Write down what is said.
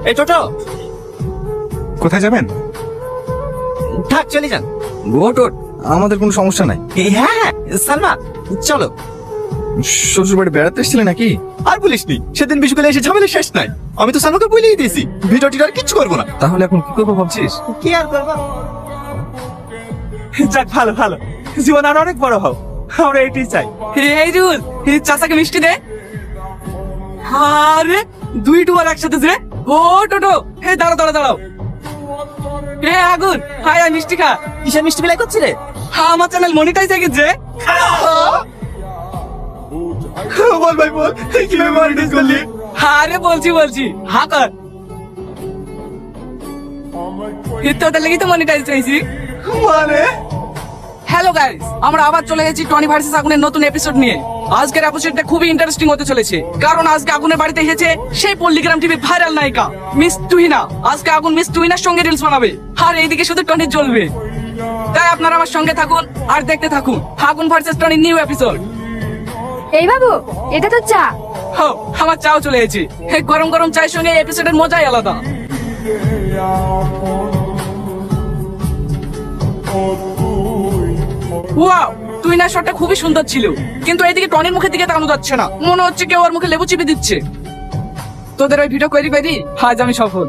এই টোটো, কোথায় যাবেন? থাক চলে যান। ওট ওট। আমাদের কোনো সমস্যা নাই। হ্যাঁ হ্যাঁ, সালমা চলো। শ্বশুর বাড়ি বেড়াতে এসেছিলে নাকি? আর বলিসনি, সেদিন বিশুকালে এসে ঝামেলা শেষ নাই। আমি তো সালমাকে বলেই দিয়েছি ভিডিও টিডিও আর কিচ্ছু করবো না। তাহলে এখন কি করবো ভাবছিস? কি আর করবো? যাক, ভালো ভালো, জীবন আর অনেক বড় হও, আমরা এটাই চাই। এই রুল, এই চাচাকে মিষ্টি দে। আরে দুই টুয়ার একসাথে যে। ও টোটো, হে দাঁড়াও দাঁড়াও দাঁড়াও। হে আগুন, হাই আয় মিষ্টি খা। কিসের মিষ্টি বিলাই করছি রে? আমার চ্যানেল মনিটাইজ হয়ে গেছে। বল ভাই বল, কিভাবে মনিটাইজ করলি? আরে বলছি বলছি, হা কর। তোদের লেগে তো মনিটাইজ হয়েছি। মানে হ্যালো গাইস, আমরা আবার চলে এসেছি টনি ভার্সেস আগুনের নতুন এপিসোড নিয়ে। আজকের এপিসোডটা খুবই ইন্টারেস্টিং হতে চলেছে, কারণ আজকে আগুনের বাড়িতে এসেছে সেই পল্লিগ্রাম টিভি ভাইরাল নায়িকা মিস তুহিনা। আজকে আগুন মিস তুহিনার সঙ্গে রিলস বানাবে, আর এইদিকে শুধু টনি জ্বলবে। তাই আপনারা আমার সঙ্গে থাকুন আর দেখতে থাকুন আগুন ভার্সেস টনি নিউ এপিসোড। এই বাবু, এটা তো চা। হো, আমার চাও চলে এসেছে। এই গরম গরম চায়ের সঙ্গে এপিসোডের মজাই আলাদা। ওয়াও, তুহিনার শটটা খুবই সুন্দর ছিল, কিন্তু এইদিকে টনির মুখের দিকে তাকানো যাচ্ছে না। মনে হচ্ছে কেউ ওর মুখে লেবু চিপে দিচ্ছে। তোদের ওই ভিডিও করি আজ আমি সফল।